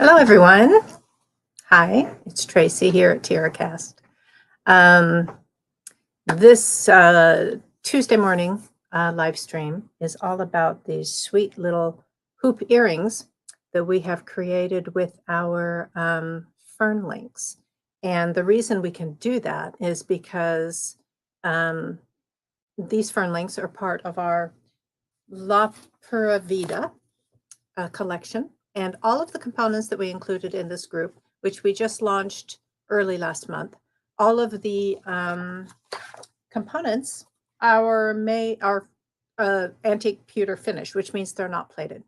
Hello, everyone. Hi, it's Tracy here at TierraCast. Um, this Tuesday morning live stream is all about these sweet little hoop earrings that we have created with our fern links. And the reason we can do that is because these fern links are part of our La Pura Vida collection. And all of the components that we included in this group, which we just launched early last month, all of the components are antique pewter finish, which means they're not plated.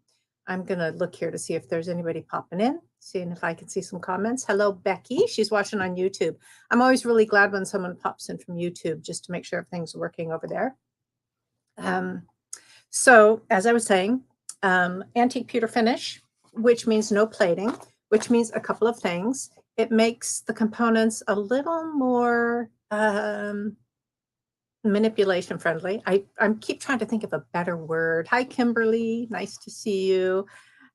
I'm going to look here to see if there's anybody popping in, seeing if I can see some comments. Hello, Becky. She's watching on YouTube. I'm always really glad when someone pops in from YouTube just to make sure everything's working over there. So as I was saying, antique pewter finish, which means no plating, which means a couple of things. It makes the components a little more manipulation friendly. I keep trying to think of a better word. Hi, Kimberly. Nice to see you.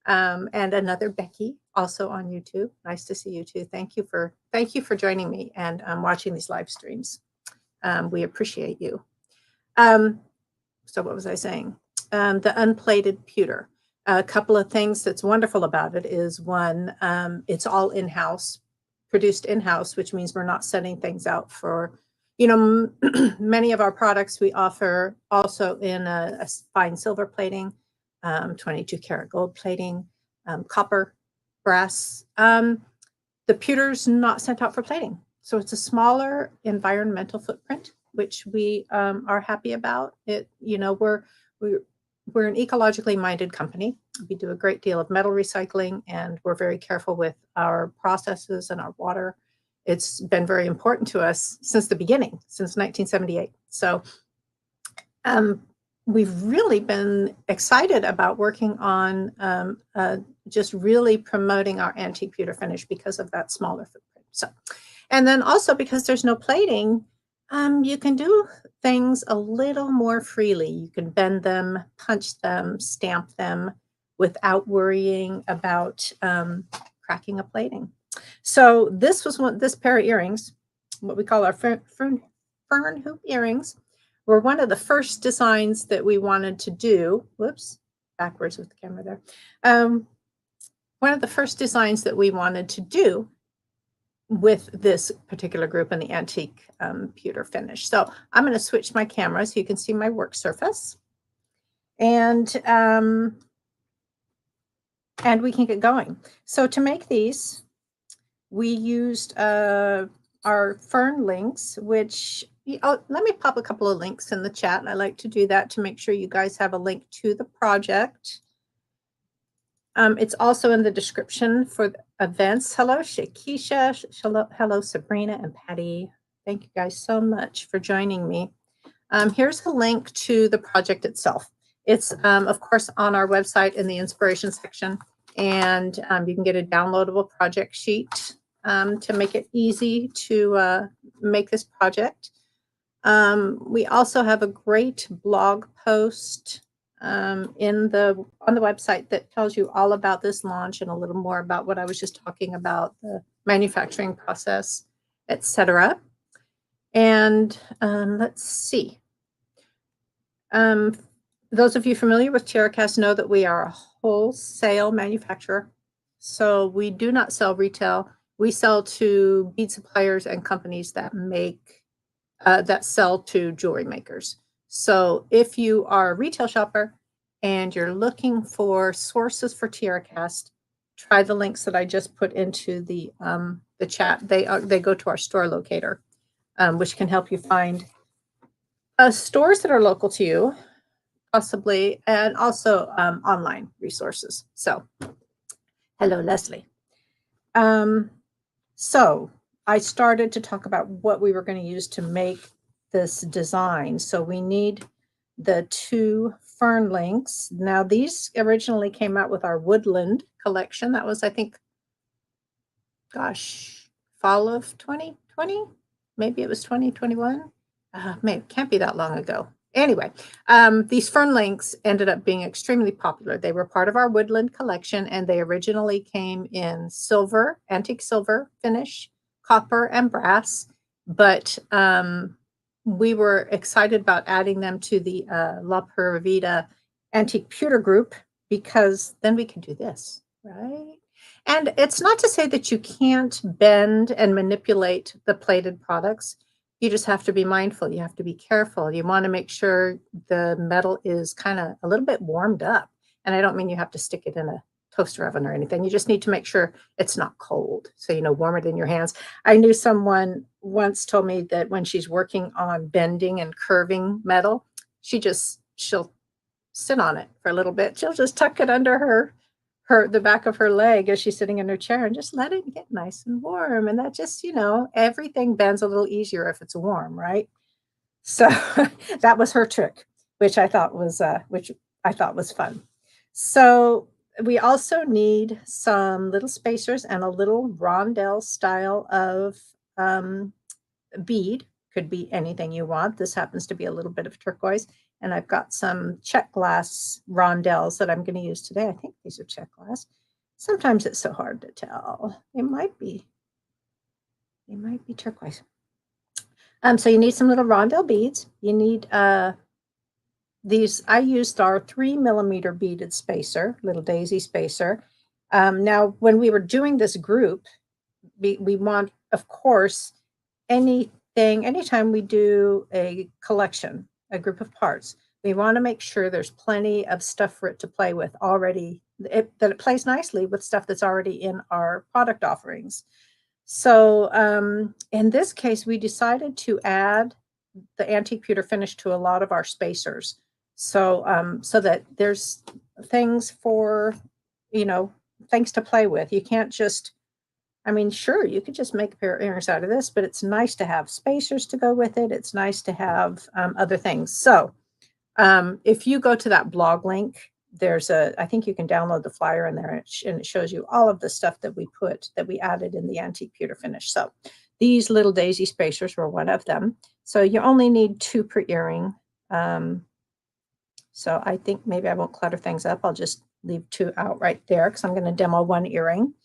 And another Becky, also on YouTube. Nice to see you too. Thank you for joining me and watching these live streams. We appreciate you. So what was I saying? The unplated pewter. A couple of things that's wonderful about it is one, it's all in-house, produced in-house, which means we're not sending things out for, many of our products we offer also in a fine silver plating, 22 karat gold plating, copper, brass. The pewter's not sent out for plating. So it's a smaller environmental footprint, which we are happy about. We're an ecologically minded company. We do a great deal of metal recycling, and we're very careful with our processes and our water. It's been very important to us since the beginning, since 1978. So we've really been excited about working on just really promoting our antique pewter finish because of that smaller footprint. So, and then also because there's no plating, you can do things a little more freely. You can bend them, punch them, stamp them without worrying about cracking a plating. So this pair of earrings, what we call our fern hoop earrings, were one of the first designs that we wanted to do. Whoops, backwards with the camera there. One of the first designs that we wanted to do with this particular group in the antique pewter finish. So I'm going to switch my camera so you can see my work surface. And we can get going. So to make these, we used our fern links, which, let me pop a couple of links in the chat. I like to do that to make sure you guys have a link to the project. It's also in the description for events. Hello, Shakisha. Hello, Sabrina and Patty. Thank you guys so much for joining me. Here's a link to the project itself. It's, of course, on our website in the inspiration section, and you can get a downloadable project sheet to make it easy to make this project. We also have a great blog post on the website that tells you all about this launch and a little more about what I was just talking about, the manufacturing process, etc. And let's see. Those of you familiar with TierraCast know that we are a wholesale manufacturer. So we do not sell retail. We sell to bead suppliers and companies that that sell to jewelry makers. So if you are a retail shopper and you're looking for sources for TierraCast, try the links that I just put into the chat. They go to our store locator, which can help you find stores that are local to you, possibly, and also online resources. So, hello, Leslie. So I started to talk about what we were going to use to make this design. So we need the two fern links. Now these originally came out with our woodland collection. That was, I think, gosh, fall of 2020. Maybe it was 2021. Maybe can't be that long ago. Anyway, these fern links ended up being extremely popular. They were part of our woodland collection, and they originally came in silver, antique silver finish, copper, and brass. But we were excited about adding them to the La Pura Vida Antique Pewter group because then we can do this, right? And it's not to say that you can't bend and manipulate the plated products. You just have to be mindful. You have to be careful. You want to make sure the metal is kind of a little bit warmed up. And I don't mean you have to stick it in a toaster oven or anything. You just need to make sure it's not cold. So, warm it in your hands. I knew someone once told me that when she's working on bending and curving metal, she'll sit on it for a little bit. She'll just tuck it under the back of her leg as she's sitting in her chair and just let it get nice and warm. And that just, everything bends a little easier if it's warm, right? So that was her trick, which I thought was fun. So we also need some little spacers and a little rondelle style of bead. Could be anything you want. This happens to be a little bit of turquoise. And I've got some check glass rondelles that I'm going to use today. I think these are check glass. Sometimes it's so hard to tell. They might be turquoise. So you need some little rondelle beads. You need these. I used our 3mm beaded spacer, little daisy spacer. Now, when we were doing this group, we want, of course, anytime we do a collection, a group of parts, we want to make sure there's plenty of stuff for it to play with already, that it plays nicely with stuff that's already in our product offerings. So in this case, we decided to add the antique pewter finish to a lot of our spacers. So so that there's things for, things to play with. You can't just, sure, you could just make a pair of earrings out of this, but it's nice to have spacers to go with it. It's nice to have other things. So if you go to that blog link, I think you can download the flyer in there, and it shows you all of the stuff that we added in the antique pewter finish. So these little daisy spacers were one of them. So you only need 2 per earring. So I think maybe I won't clutter things up. I'll just leave 2 out right there because I'm going to demo 1 earring.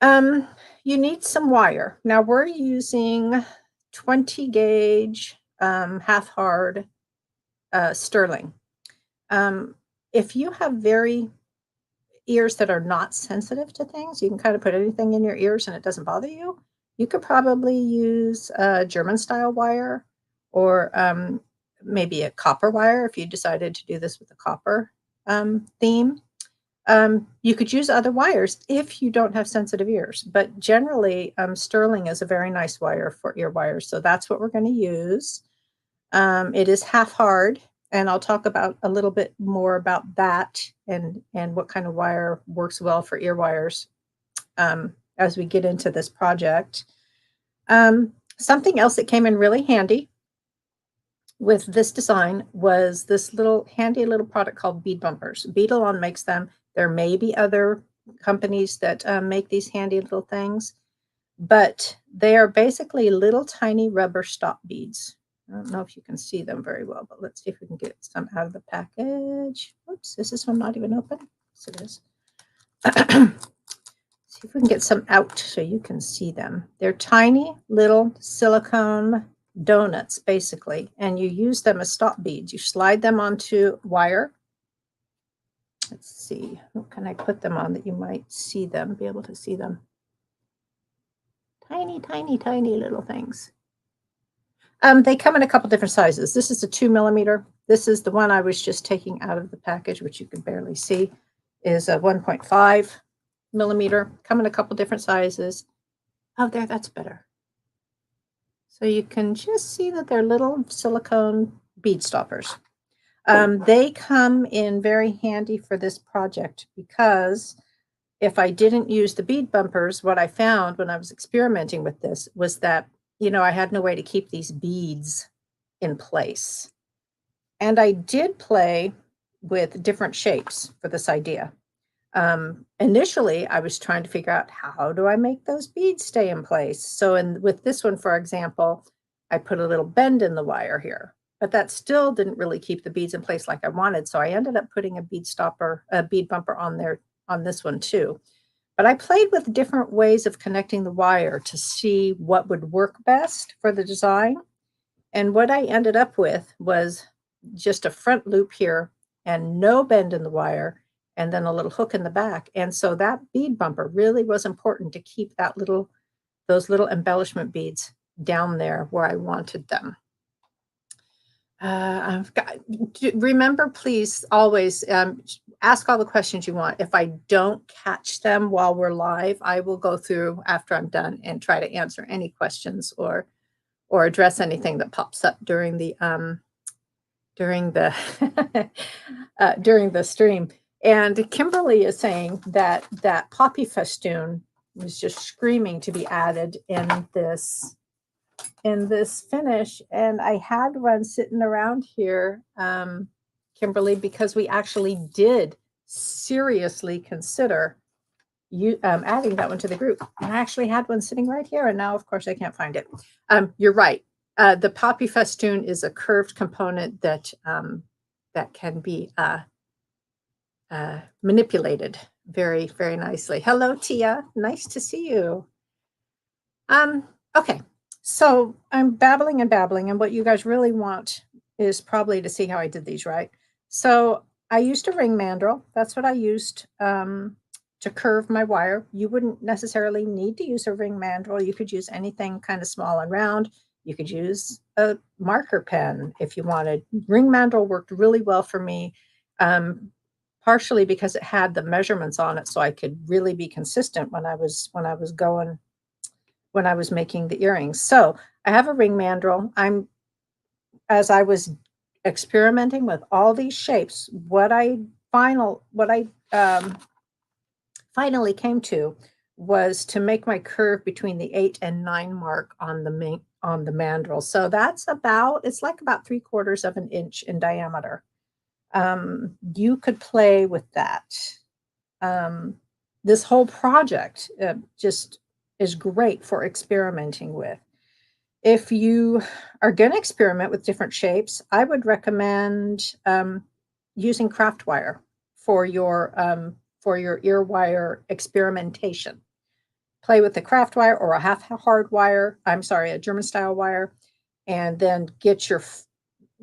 You need some wire. Now we're using 20 gauge half hard sterling. If you have very ears that are not sensitive to things, you can kind of put anything in your ears and it doesn't bother you. You could probably use a German style wire, or maybe a copper wire if you decided to do this with a copper theme. You could use other wires if you don't have sensitive ears, but generally sterling is a very nice wire for ear wires. So that's what we're going to use. It is half hard, and I'll talk about a little bit more about that and what kind of wire works well for ear wires as we get into this project. Something else that came in really handy with this design was this handy little product called bead bumpers. Beadalon makes them. There may be other companies that make these handy little things, but they are basically little tiny rubber stop beads. I don't know if you can see them very well, but let's see if we can get some out of the package. Oops, is this one not even open? Yes, it is. See if we can get some out so you can see them. They're tiny little silicone donuts, basically, and you use them as stop beads. You slide them onto wire. Let's see, what can I put them on that you might see them, be able to see them? Tiny, tiny, tiny little things. They come in a couple different sizes. This is a 2mm. This is the one I was just taking out of the package, which you can barely see, is a 1.5mm. Come in a couple different sizes. Oh, there, that's better. So you can just see that they're little silicone bead stoppers. They come in very handy for this project because if I didn't use the bead bumpers, what I found when I was experimenting with this was that, I had no way to keep these beads in place. And I did play with different shapes for this idea. Initially, I was trying to figure out, how do I make those beads stay in place? So with this one, for example, I put a little bend in the wire here. but that still didn't really keep the beads in place like I wanted. So I ended up putting a bead bumper on there on this one too. But I played with different ways of connecting the wire to see what would work best for the design. And what I ended up with was just a front loop here and no bend in the wire, and then a little hook in the back. And so that bead bumper really was important to keep those little embellishment beads down there where I wanted them. Remember, please always ask all the questions you want. If I don't catch them while we're live, I will go through after I'm done and try to answer any questions or address anything that pops up during the during the stream. And Kimberly is saying that that poppy festoon was just screaming to be added in this finish. And I had one sitting around here, Kimberly, because we actually did seriously consider adding that one to the group. And I actually had one sitting right here, and now, of course, I can't find it. You're right. The poppy festoon is a curved component that that can be manipulated very, very nicely. Hello, Tia. Nice to see you. Okay, so I'm babbling and babbling, and what you guys really want is probably to see how I did these, right? So I used a ring mandrel. That's what I used to curve my wire. You wouldn't necessarily need to use a ring mandrel. You could use anything kind of small and round. You could use a marker pen if you wanted. Ring mandrel worked really well for me, partially because it had the measurements on it, so I could really be consistent when I was making the earrings. So I have a ring mandrel. As I was experimenting with all these shapes, what I finally came to was to make my curve between the 8 and 9 mark on the mandrel. So it's like about 3/4 of an inch in diameter. You could play with that. This whole project just is great for experimenting with. If you are going to experiment with different shapes, I would recommend using craft wire for your ear wire experimentation. Play with the craft wire or a half hard wire. I'm sorry, a German style wire, and then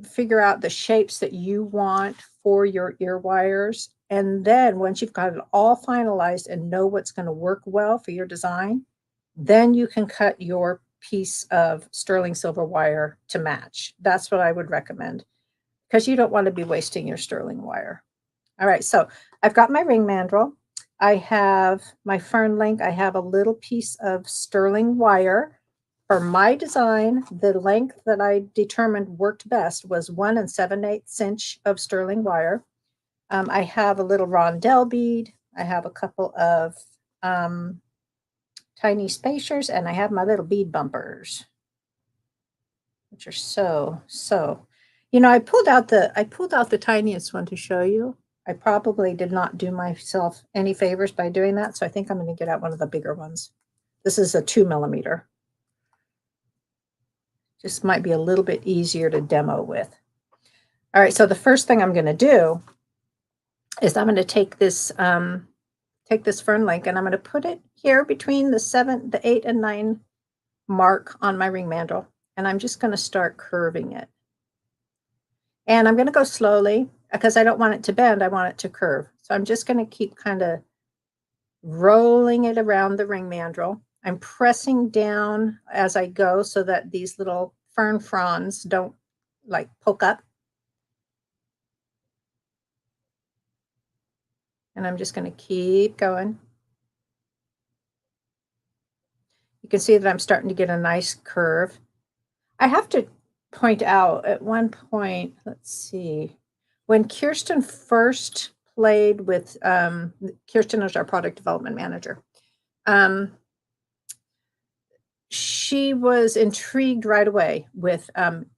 figure out the shapes that you want for your ear wires. And then once you've got it all finalized and know what's going to work well for your design, then you can cut your piece of sterling silver wire to match. That's what I would recommend, because you don't want to be wasting your sterling wire. All right, so I've got my ring mandrel. I have my Fern link. I have a little piece of sterling wire. For my design, the length that I determined worked best was 1 7/8 inch of sterling wire. I have a little rondelle bead. I have a couple of tiny spacers, and I have my little bead bumpers, which are so. I pulled out the tiniest one to show you. I probably did not do myself any favors by doing that, so I think I'm going to get out one of the bigger ones. This is a 2 millimeter. Just might be a little bit easier to demo with. All right, so the first thing I'm going to do is I'm going to take this Fern link, and I'm going to put it here between the 8 and 9 mark on my ring mandrel, and I'm just going to start curving it. And I'm going to go slowly because I don't want it to bend. I want it to curve. So I'm just going to keep kind of rolling it around the ring mandrel. I'm pressing down as I go so that these little fern fronds don't like poke up. And I'm just going to keep going. You can see that I'm starting to get a nice curve. I have to point out at one point, let's see, when Kirsten first played with, Kirsten is our product development manager. She was intrigued right away with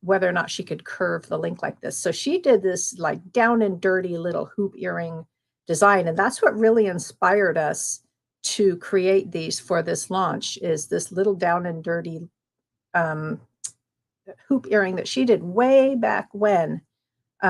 whether or not she could curve the link like this. So she did this like down and dirty little hoop earring design. And that's what really inspired us to create these for this launch, is this little down and dirty hoop earring that she did way back when we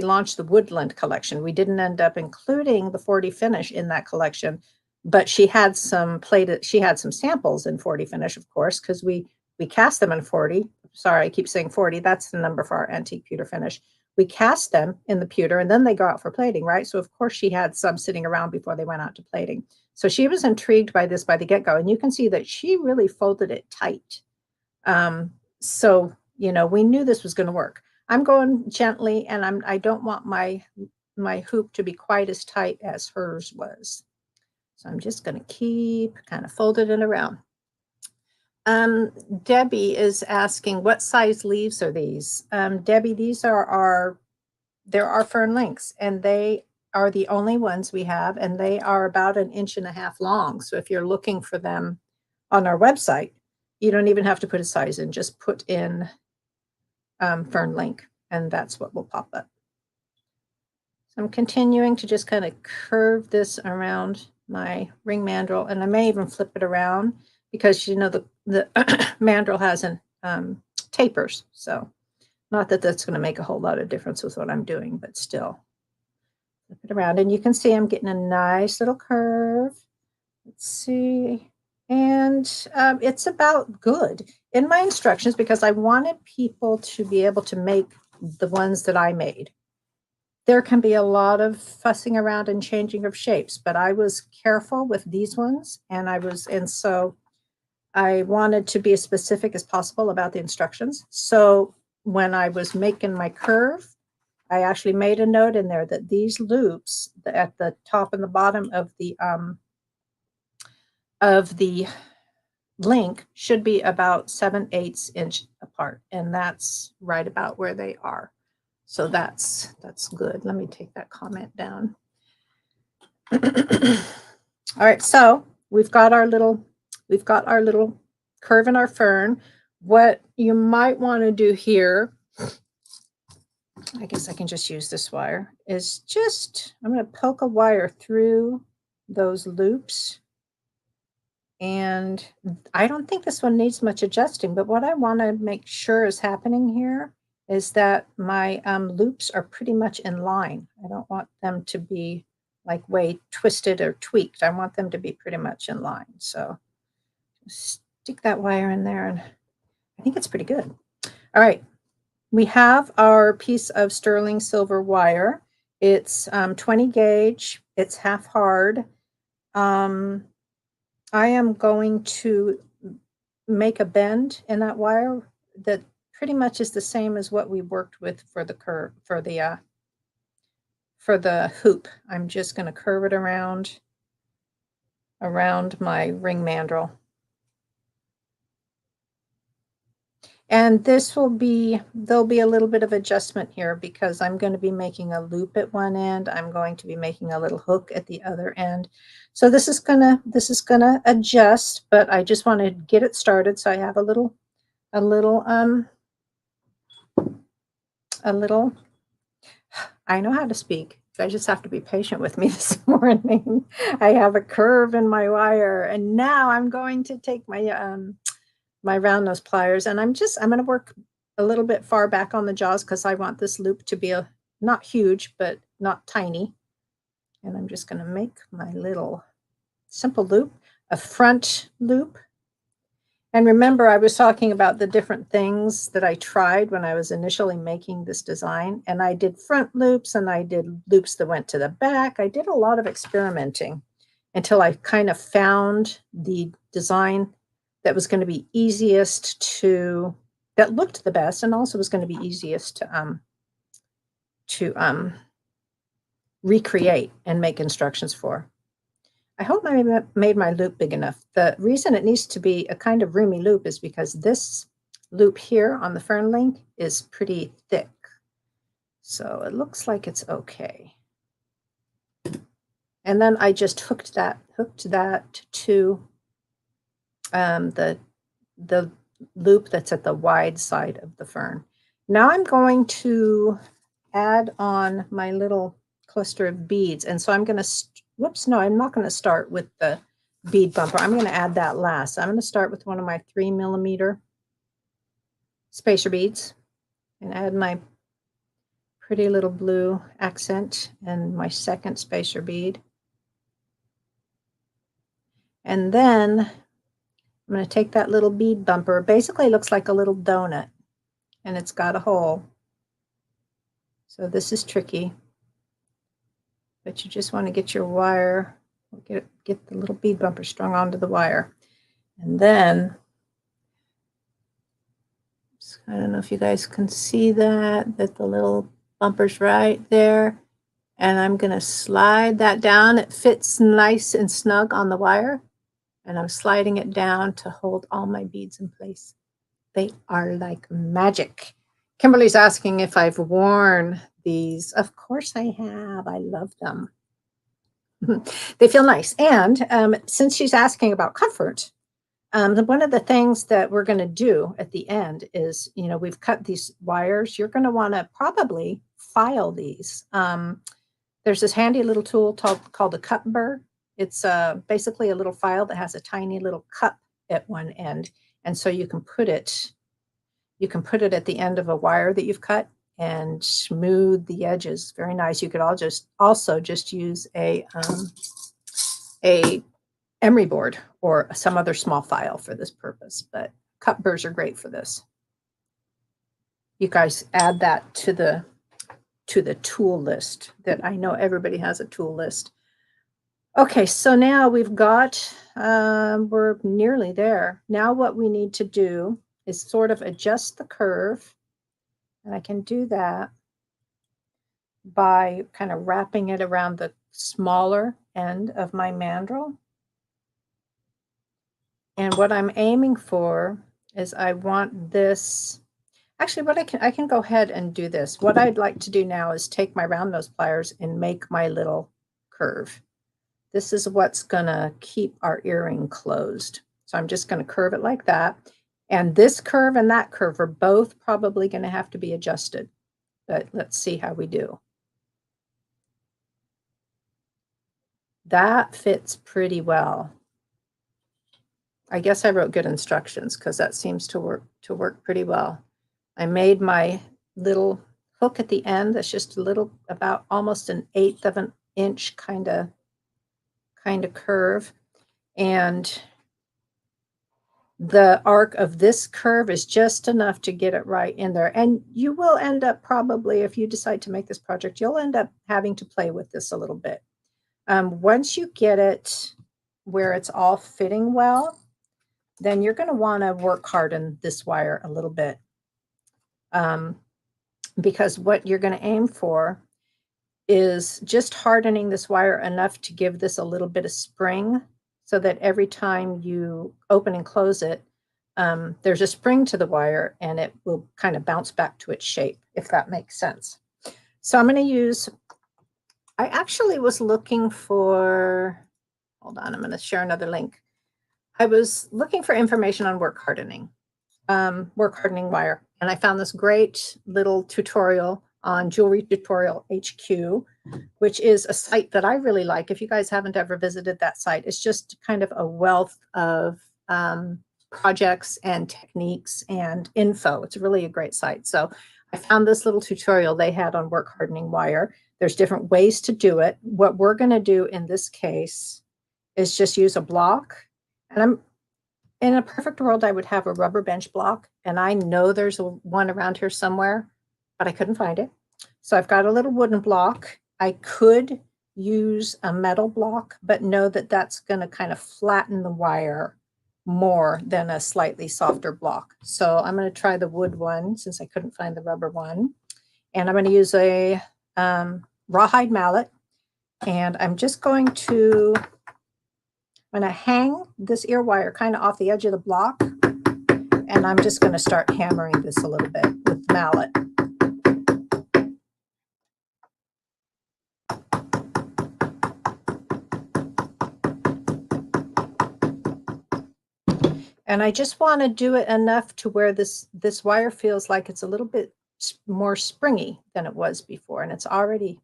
launched the Woodland collection. We didn't end up including the 40 finish in that collection, but she had some samples in 40 finish, of course, because we cast them in 40. Sorry, I keep saying 40. That's the number for our antique pewter finish. We cast them in the pewter and then they go out for plating, right? So of course she had some sitting around before they went out to plating. So she was intrigued by this by the get-go, and you can see that she really folded it tight. So, you know, we knew this was going to work. I'm going gently, and I don't want my hoop to be quite as tight as hers was. So I'm just going to keep kind of folded it around. Debbie is asking, what size leaves are these? Debbie, these are our fern links, and they are the only ones we have, and they are about 1.5 inches long. So if you're looking for them on our website, you don't even have to put a size in, just put in fern link, and that's what will pop up. So I'm continuing to just kind of curve this around my ring mandrel, and I may even flip it around because, you know, the mandrel has tapers. So not that that's going to make a whole lot of difference with what I'm doing, but still flip it around. And you can see I'm getting a nice little curve. Let's see. And it's about good in my instructions because I wanted people to be able to make the ones that I made. There can be a lot of fussing around and changing of shapes, but I was careful with these ones, and so I wanted to be as specific as possible about the instructions. So when I was making my curve, I actually made a note in there that these loops at the top and the bottom of the link should be about 7/8 inch apart, and that's right about where they are. So that's good. Let me take that comment down. All right, so we've got our little curve in our fern. What you might want to do here, I guess I can just use this wire, is I'm going to poke a wire through those loops. And I don't think this one needs much adjusting, but what I want to make sure is happening here is that my loops are pretty much in line. I don't want them to be like way twisted or tweaked. I want them to be pretty much in line. So stick that wire in there, and I think it's pretty good. All right, we have our piece of sterling silver wire. It's 20 gauge. It's half hard. I am going to make a bend in that wire that pretty much is the same as what we worked with for the curve, for the hoop. I'm just going to curve it around my ring mandrel. And there'll be a little bit of adjustment here because I'm going to be making a loop at one end. I'm going to be making a little hook at the other end. So this is gonna adjust, but I just want to get it started. So I have a little, I know how to speak. I just have to be patient with me this morning. I have a curve in my wire, and now I'm going to take my my round nose pliers, and I'm going to work a little bit far back on the jaws because I want this loop to be not huge, but not tiny. And I'm just going to make my little simple loop, a front loop. And remember, I was talking about the different things that I tried when I was initially making this design. And I did front loops, and I did loops that went to the back. I did a lot of experimenting until I kind of found the design that was going to be that looked the best, and also was going to be easiest to recreate and make instructions for. I hope I made my loop big enough. The reason it needs to be a kind of roomy loop is because this loop here on the fern link is pretty thick. So it looks like it's okay. And then I just hooked that to the loop that's at the wide side of the fern. Now I'm going to add on my little cluster of beads. And so I'm going to, no, I'm not going to start with the bead bumper. I'm going to add that last. I'm going to start with one of my 3mm spacer beads and add my pretty little blue accent and my second spacer bead. And then I'm going to take that little bead bumper. Basically, it looks like a little donut, and it's got a hole. So this is tricky, but you just want to get your wire, get the little bead bumper strung onto the wire. And then, I don't know if you guys can see that the little bumper's right there. And I'm going to slide that down. It fits nice and snug on the wire. And I'm sliding it down to hold all my beads in place. They are like magic. Kimberly's asking if I've worn these. Of course I have. I love them. They feel nice. And since she's asking about comfort, one of the things that we're going to do at the end is, you know, we've cut these wires. You're going to want to probably file these. There's this handy little tool called a cup burr. It's basically a little file that has a tiny little cup at one end. And so you can put it at the end of a wire that you've cut and smooth the edges. Very nice. You could also just use a emery board or some other small file for this purpose, but cup burrs are great for this. You guys add that to the tool list. That I know everybody has a tool list. Okay, so now we've got, we're nearly there. Now what we need to do is sort of adjust the curve. And I can do that by kind of wrapping it around the smaller end of my mandrel. And what I'm aiming for is I want this, actually what I can go ahead and do this. What I'd like to do now is take my round nose pliers and make my little curve. This is what's gonna keep our earring closed. So I'm just gonna curve it like that. And this curve and that curve are both probably gonna have to be adjusted, but let's see how we do. That fits pretty well. I guess I wrote good instructions because that seems to work pretty well. I made my little hook at the end that's just a little, about almost 1/8 of an inch kind of curve. And the arc of this curve is just enough to get it right in there. And you will end up probably, if you decide to make this project, you'll end up having to play with this a little bit. Once you get it where it's all fitting well, then you're going to want to work harden this wire a little bit. Because what you're going to aim for is just hardening this wire enough to give this a little bit of spring, so that every time you open and close it, there's a spring to the wire and it will kind of bounce back to its shape, if that makes sense. So I'm going to use, I actually was looking for, hold on, I'm going to share another link. I was looking for information on work hardening wire, and I found this great little tutorial on Jewelry Tutorial HQ, which is a site that I really like. If you guys haven't ever visited that site, it's just kind of a wealth of projects and techniques and info. It's really a great site. So I found this little tutorial they had on work hardening wire. There's different ways to do it. What we're going to do in this case is just use a block. And in a perfect world, I would have a rubber bench block, and I know there's one around here somewhere, but I couldn't find it. So I've got a little wooden block. I could use a metal block, but know that that's going to kind of flatten the wire more than a slightly softer block. So I'm going to try the wood one since I couldn't find the rubber one. And I'm going to use a rawhide mallet, and I'm just going to hang this ear wire kind of off the edge of the block, and I'm just going to start hammering this a little bit with the mallet. And I just want to do it enough to where this wire feels like it's a little bit more springy than it was before, and it's already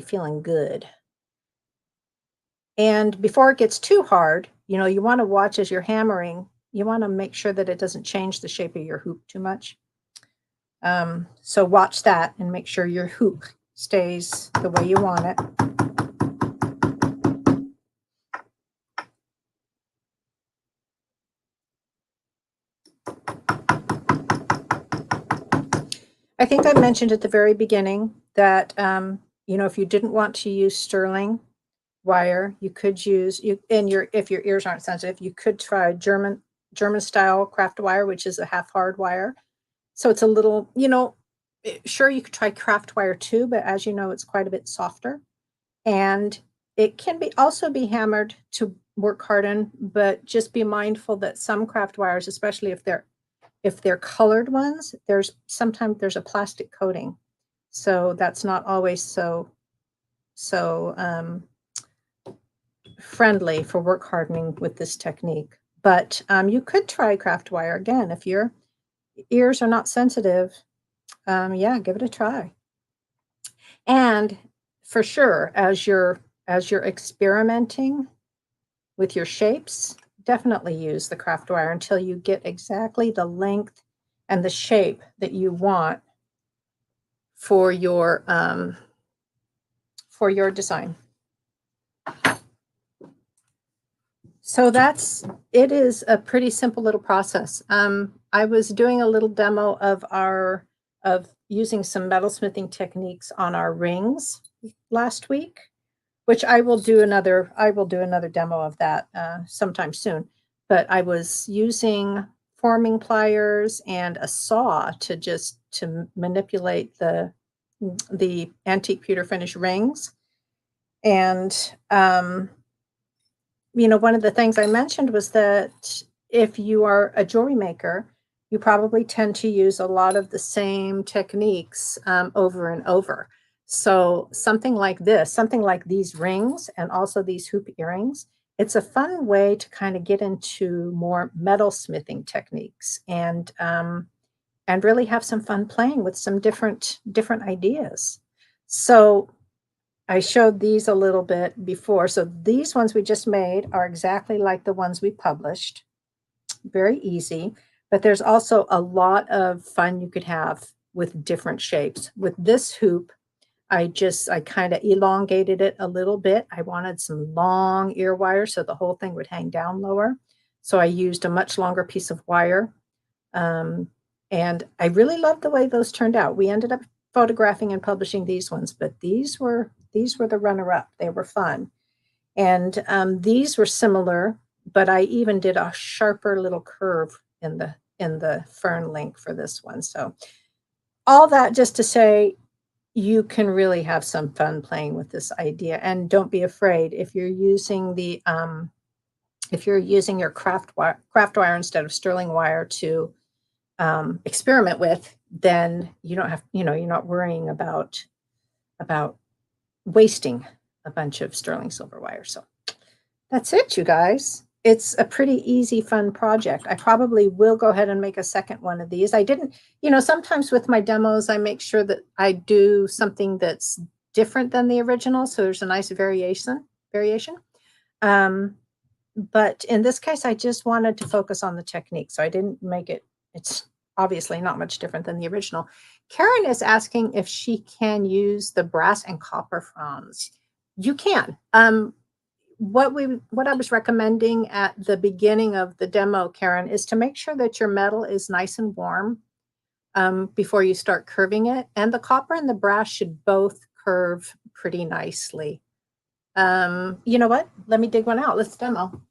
feeling good. And before it gets too hard, you know, you want to watch as you're hammering. You want to make sure that it doesn't change the shape of your hoop too much. So watch that and make sure your hoop stays the way you want it. I think I mentioned at the very beginning that, you know, if you didn't want to use sterling wire, you could use if your ears aren't sensitive, you could try German style craft wire, which is a half hard wire. So it's a little, you know, sure you could try craft wire too, but as you know, it's quite a bit softer. And it can be also be hammered to work harden, but just be mindful that some craft wires, especially if they're colored ones, sometimes there's a plastic coating. So that's not always so friendly for work hardening with this technique. But you could try craft wire again if your ears are not sensitive. Yeah, give it a try. And for sure, as you're experimenting with your shapes, definitely use the craft wire until you get exactly the length and the shape that you want for your design. So it is a pretty simple little process. I was doing a little demo of using some metalsmithing techniques on our rings last week, which I will do another demo of that sometime soon. But I was using forming pliers and a saw to manipulate the antique pewter finish rings. And you know, one of the things I mentioned was that if you are a jewelry maker, you probably tend to use a lot of the same techniques over and over. So something like this, something like these rings and also these hoop earrings, it's a fun way to kind of get into more metal smithing techniques and really have some fun playing with some different ideas. So I showed these a little bit before. So these ones we just made are exactly like the ones we published. Very easy, but there's also a lot of fun you could have with different shapes. With this hoop, I kind of elongated it a little bit. I wanted some long ear wire so the whole thing would hang down lower. So I used a much longer piece of wire. And I really loved the way those turned out. We ended up photographing and publishing these ones, but these were the runner-up. They were fun. And these were similar, but I even did a sharper little curve in the fern link for this one. So all that just to say, you can really have some fun playing with this idea. And don't be afraid if you're using your craft wire instead of sterling wire to experiment with, then you don't have, you know, you're not worrying about wasting a bunch of sterling silver wire. So that's it, you guys. It's a pretty easy, fun project. I probably will go ahead and make a second one of these. I didn't, you know, sometimes with my demos, I make sure that I do something that's different than the original. So there's a nice variation. But in this case, I just wanted to focus on the technique. So I didn't make it, it's obviously not much different than the original. Karen is asking if she can use the brass and copper fronds. You can. What I was recommending at the beginning of the demo, Karen, is to make sure that your metal is nice and warm before you start curving it. And the copper and the brass should both curve pretty nicely. You know what? Let me dig one out. Let's demo.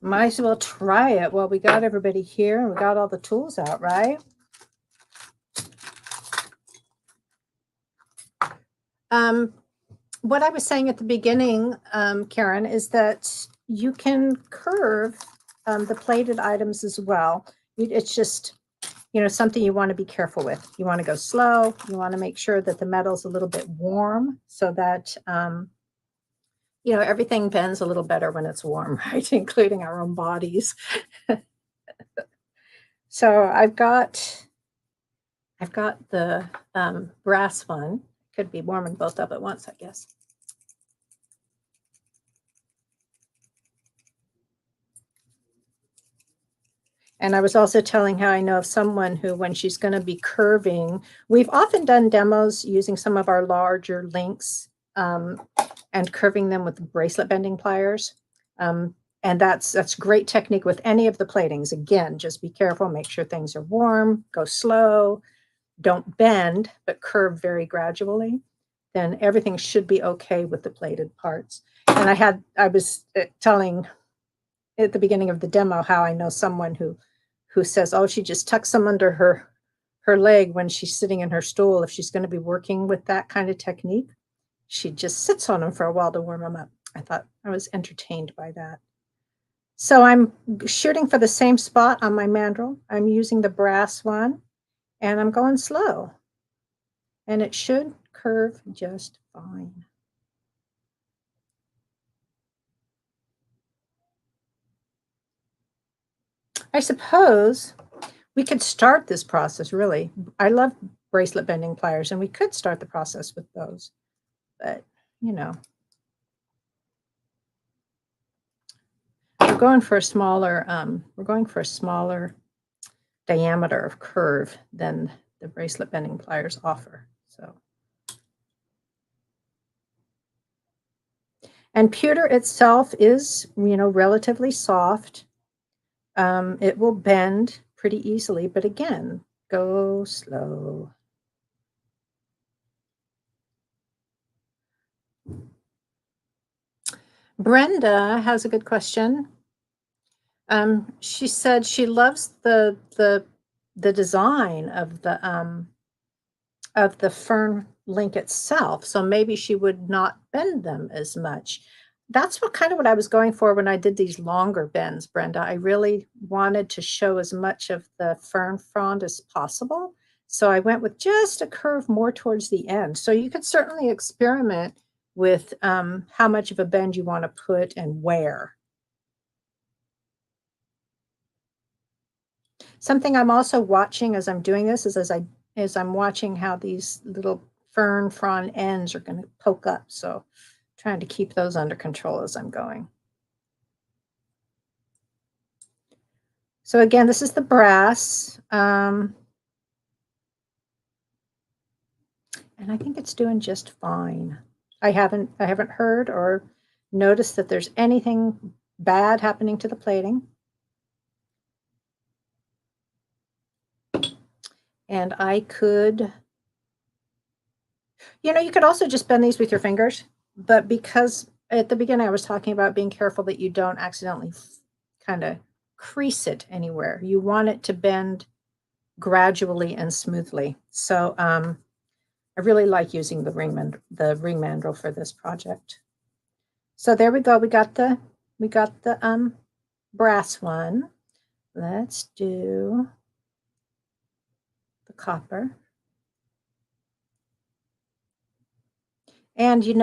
Might as well try it while we got everybody here and we got all the tools out, right? What I was saying at the beginning, Karen, is that you can curve the plated items as well. It's just, you know, something you want to be careful with. You want to go slow. You want to make sure that the metal's a little bit warm so that, you know, everything bends a little better when it's warm, right? Including our own bodies. So I've got the brass one. Could be warming both up at once, I guess. And I was also telling how I know of someone who, when she's going to be curving, we've often done demos using some of our larger links and curving them with bracelet bending pliers. And that's great technique with any of the platings. Again, just be careful, make sure things are warm, go slow, don't bend, but curve very gradually. Then everything should be okay with the plated parts. And I was telling at the beginning of the demo how I know someone who says, oh, she just tucks them under her leg when she's sitting in her stool. If she's going to be working with that kind of technique, she just sits on them for a while to warm them up. I thought I was entertained by that. So I'm shooting for the same spot on my mandrel. I'm using the brass one, and I'm going slow. And it should curve just fine. I suppose we could start this process, really. I love bracelet bending pliers, and we could start the process with those. But, you know, we're going for a smaller diameter of curve than the bracelet bending pliers offer. So, and pewter itself is, relatively soft. It will bend pretty easily, but again, go slow. Brenda has a good question. She said she loves the design of the fern link itself, so maybe she would not bend them as much. That's what I was going for when I did these longer bends, Brenda. I really wanted to show as much of the fern frond as possible, so I went with just a curve more towards the end. So you could certainly experiment with how much of a bend you want to put and where. Something I'm also watching as I'm doing this is as I'm watching how these little fern frond ends are going to poke up. So trying to keep those under control as I'm going. So again, this is the brass. And I think it's doing just fine. I haven't heard or noticed that there's anything bad happening to the plating. And I could, you could also just bend these with your fingers, but because at the beginning I was talking about being careful that you don't accidentally kind of crease it anywhere. You want it to bend gradually and smoothly. So I really like using the ring mandrel for this project. So there we go. We got the brass one. Let's do the copper. And we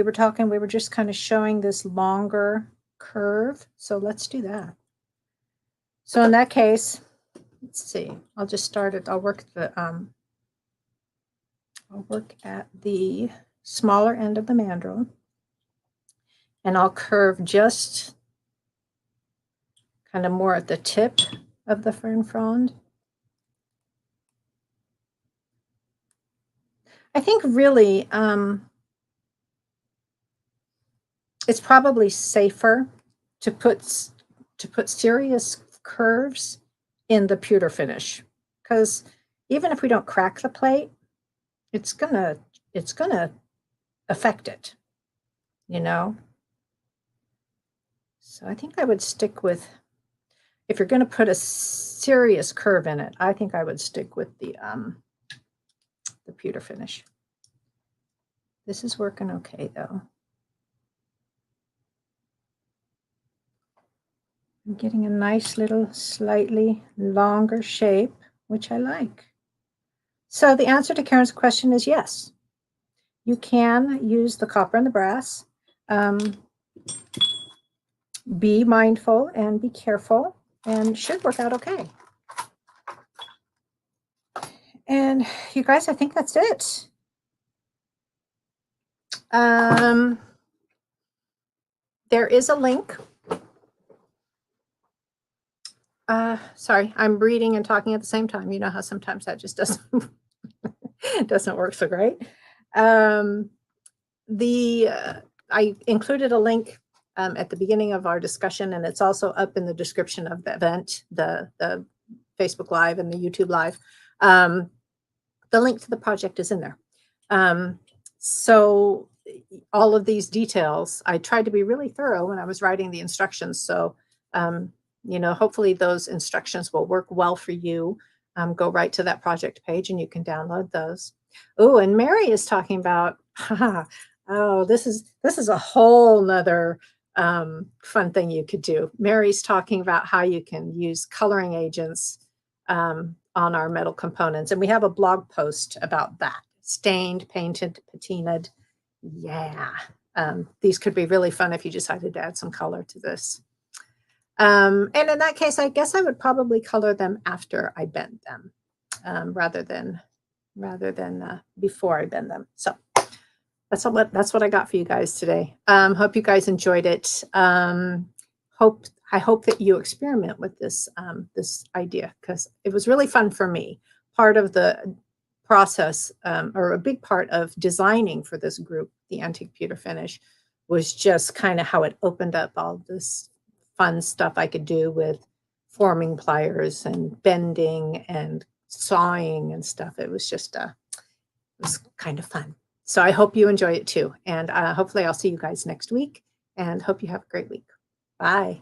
were just kind of showing this longer curve. So let's do that. So in that case, let's see, I'll just start it. I'll work at the smaller end of the mandrel, and I'll curve just kind of more at the tip of the fern frond. I think really it's probably safer to put serious curves in the pewter finish, because even if we don't crack the plate, it's gonna affect it, So I think I would stick with, if you're going to put a serious curve in it, I think I would stick with the pewter finish. This is working okay though. I'm getting a nice little slightly longer shape, which I like. So the answer to Karen's question is yes. You can use the copper and the brass. Be mindful and be careful, and should work out okay. And you guys, I think that's it. There is a link Sorry, I'm reading and talking at the same time. You know how sometimes that just doesn't doesn't work so great. Um, I included a link at the beginning of our discussion, and it's also up in the description of the event, the Facebook Live and the YouTube Live. The link to the project is in there. So all of these details, I tried to be really thorough when I was writing the instructions. So, hopefully those instructions will work well for you. Go right to that project page and you can download those. Oh, and Mary is talking about, this is a whole nother fun thing you could do. Mary's talking about how you can use coloring agents on our metal components. And we have a blog post about that. Stained, painted, patinaed. Yeah. These could be really fun if you decided to add some color to this. And in that case, I guess I would probably color them after I bend them rather than before I bend them. So that's what I got for you guys today. Hope you guys enjoyed it. I hope that you experiment with this idea because it was really fun for me. Part of the process, or a big part of designing for this group, the Antique Pewter Finish, was just kind of how it opened up all this fun stuff I could do with forming pliers and bending and sawing and stuff. It was just it was kind of fun. So I hope you enjoy it too. And hopefully I'll see you guys next week and hope you have a great week. Bye.